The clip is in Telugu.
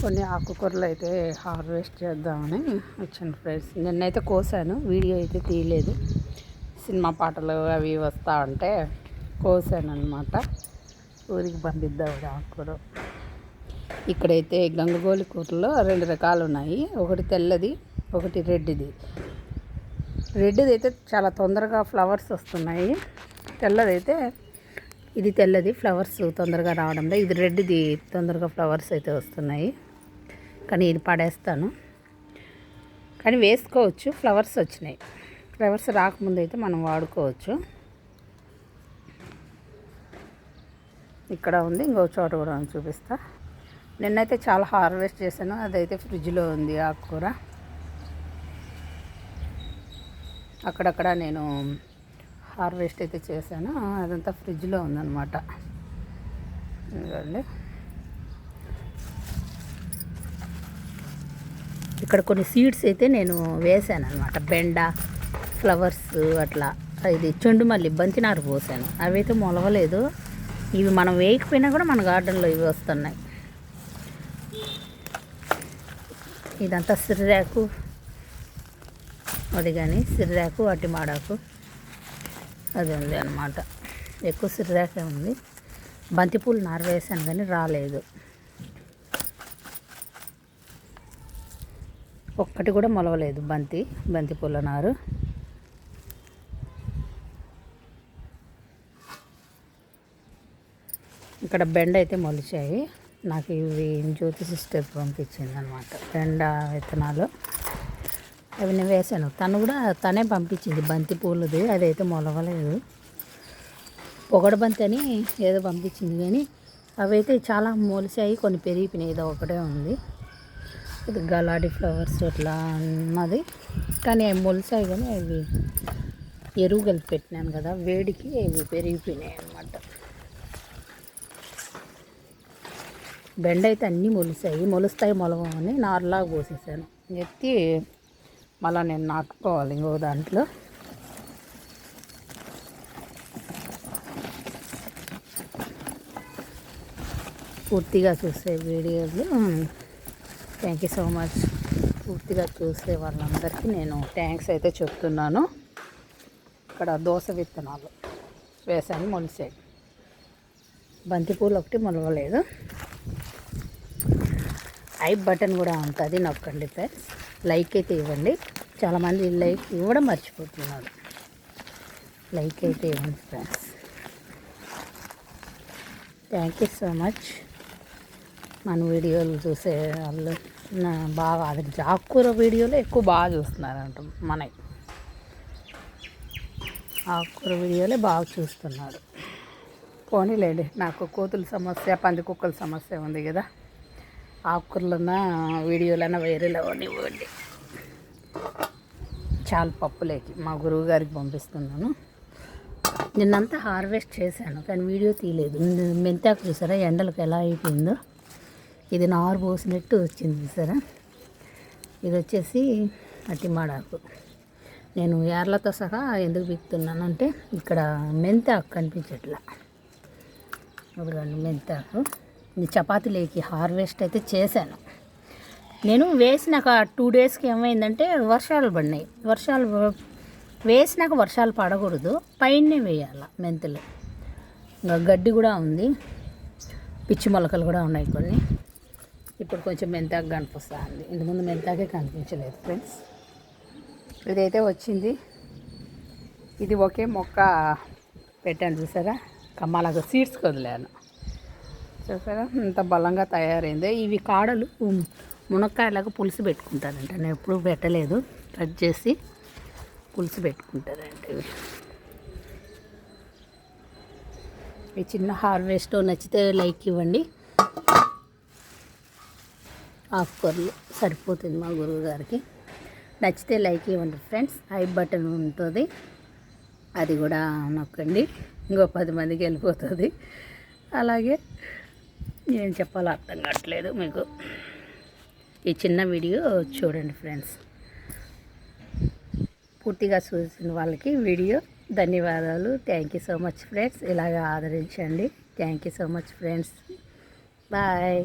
కొన్ని ఆకుకూరలు అయితే హార్వెస్ట్ చేద్దామని వచ్చాను ఫ్రెండ్స్. నిన్నైతే కోసాను, వీడియో అయితే తీయలేదు. సినిమా పాటలు అవి వస్తూ ఉంటే కోసాను అనమాట. ఊరికి పంపిద్దాం ఆకుకూర. ఇక్కడైతే గంగగోలి కూరలో 2 రకాలు ఉన్నాయి. ఒకటి తెల్లది, ఒకటి రెడ్డిది. రెడ్డిది అయితే చాలా తొందరగా ఫ్లవర్స్ వస్తున్నాయి. తెల్లదైతే ఇది తెల్లది, ఫ్లవర్స్ తొందరగా రావడంలో. ఇది రెడ్డిది, తొందరగా ఫ్లవర్స్ అయితే వస్తున్నాయి. కానీ ఇది పడేస్తాను, కానీ వేసుకోవచ్చు. ఫ్లవర్స్ వచ్చినాయి. ఫ్లవర్స్ రాకముందు అయితే మనం వాడుకోవచ్చు. ఇక్కడ ఉంది, ఇంకో చోట కూడా చూపిస్తా. నిన్నైతే చాలా హార్వెస్ట్ చేశాను. అదైతే ఫ్రిడ్జ్లో ఉంది ఆకుకూర. అక్కడక్కడ నేను హార్వెస్ట్ అయితే చేశాను. అదంతా ఫ్రిడ్జ్లో ఉందన్నమాట. ఇదండి. ఇక్కడ కొన్ని సీడ్స్ అయితే నేను వేసాను అనమాట. బెండ, ఫ్లవర్స్ అట్లా. ఇది చెండుమల్లి, బంతినారు పోసాను. అవి అయితే మొలవలేదు. ఇవి మనం వేయకపోయినా కూడా మన గార్డెన్లో ఇవి వస్తున్నాయి. ఇదంతా సిర్రాకు, అది కానీ సిర్రాకు, అటిమాడాకు అది ఉంది అనమాట. ఎక్కువ సిర్రాకే ఉంది. బంతిపూలు నారు వేసాను కానీ రాలేదు. ఒక్కటి కూడా మొలవలేదు బంతిపూల నారు. ఇక్కడ బెండ అయితే మొలిచాయి. నాకు ఇవి జ్యోతి సిస్టర్ పంపించింది అనమాట, బెండ విత్తనాలు. అవి నేను వేసాను. తనే పంపించింది బంతిపూలది. అదైతే మొలవలేదు. పొగడబంతి అని ఏదో పంపించింది, కానీ అవైతే చాలా మొలిచాయి. కొన్ని పెరిగిపోయినాయి. ఏదో ఒకటే ఉంది. ఇది గలాడి ఫ్లవర్స్ అట్లా ఉన్నది, కానీ అవి మొలిచాయి. కానీ అవి ఎరువు కలిపి పెట్టినాను కదా, వేడికి అవి పెరిగిపోయినాయి అన్నమాట. బెండ అయితే అన్నీ మొలుస్తాయి మొలవని నారులాగా పోసేసాను. ఎత్తి మళ్ళీ నేను నాటుకోవాలి ఇంకో దాంట్లో. పూర్తిగా చూసే వీడియోలు థ్యాంక్ యూ సో మచ్. పూర్తిగా చూసే వాళ్ళందరికీ నేను థ్యాంక్స్ అయితే చెప్తున్నాను. ఇక్కడ దోస విత్తనాలు వేసాను, మొలిసాయి. బంతిపూలు ఒకటి మొలవలేదు. ఐ బటన్ కూడా ఉంటుంది, నొక్కండి ఫ్రెండ్స్. లైక్ అయితే ఇవ్వండి. చాలామంది లైక్ ఇవ్వడం మర్చిపోతున్నారు. లైక్ అయితే ఇవ్వండి friends. Thank you so much. మన వీడియోలు చూసే వాళ్ళు బాగా ఆదరించి, ఆకుకూర వీడియోలు ఎక్కువ బాగా చూస్తున్నారంట. ఆకుకూర వీడియోలే బాగా చూస్తున్నారు. పోనీలేండి, నాకు కోతుల సమస్య, పంది కుక్కల సమస్య ఉంది కదా. ఆకుకూరలన్నా వీడియోలన్నా వైరల్ అవ్వనివ్వండి. చాలా పప్పులేకి మా గురువు గారికి పంపిస్తున్నాను. నిన్నంతా హార్వెస్ట్ చేశాను, కానీ వీడియో తీయలేదు. మెంతాకు చూసారా ఎండలకు ఎలా అయిపోయిందో. ఇది నారు పోసినట్టు వచ్చింది చూసారా. ఇది వచ్చేసి అటిమాడాకు. నేను ఏర్లతో సహా ఎందుకు బిక్తున్నానంటే ఇక్కడ మెంతాకు కనిపించట్లా. అదిగోండి మెంతాకు. ఇది చపాతీలేకి హార్వెస్ట్ అయితే చేశాను. నేను వేసినాక 2 డేస్కి ఏమైందంటే వర్షాలు పడినాయి. వేసినాక వర్షాలు పడకూడదు, పైనే వేయాలి మెంతులు. ఇంకా గడ్డి కూడా ఉంది, పిచ్చి మొలకలు కూడా ఉన్నాయి కొన్ని. ఇప్పుడు కొంచెం మెంతాకు కనిపిస్తుంది. ఇంతకుముందు మెంతాకే కనిపించలేదు ఫ్రెండ్స్. ఇదైతే వచ్చింది. ఇది ఒకే మొక్క పెట్టాను చూసారా, కమ్మలాగా సీడ్స్కి వదిలాను చూసారా, ఇంత బలంగా తయారైంది. ఇవి కాడలు మునక్కాయలాగా పులుసు పెట్టుకుంటారంట. నేను ఎప్పుడూ పెట్టలేదు. కట్ చేసి పులుసు పెట్టుకుంటారంట ఇవి. ఈ చిన్న హార్వెస్ట్ నచ్చితే లైక్ ఇవ్వండి. ఆకుకూరలు సరిపోతుంది మా గురువు గారికి. నచ్చితే లైక్ ఇవ్వండి ఫ్రెండ్స్. ఐ బటన్ ఉంటుంది, అది కూడా నొక్కండి. ఇంకో 10 మందికి వెళ్ళిపోతుంది. అలాగే ఏం చెప్పాలో అర్థం కావట్లేదు మీకు. ఈ చిన్న వీడియో చూడండి ఫ్రెండ్స్. పూర్తిగా చూసిన వాళ్ళకి వీడియో ధన్యవాదాలు. Thank you so much friends. ఇలాగ ఆదరించండి. Thank you so much friends. Bye.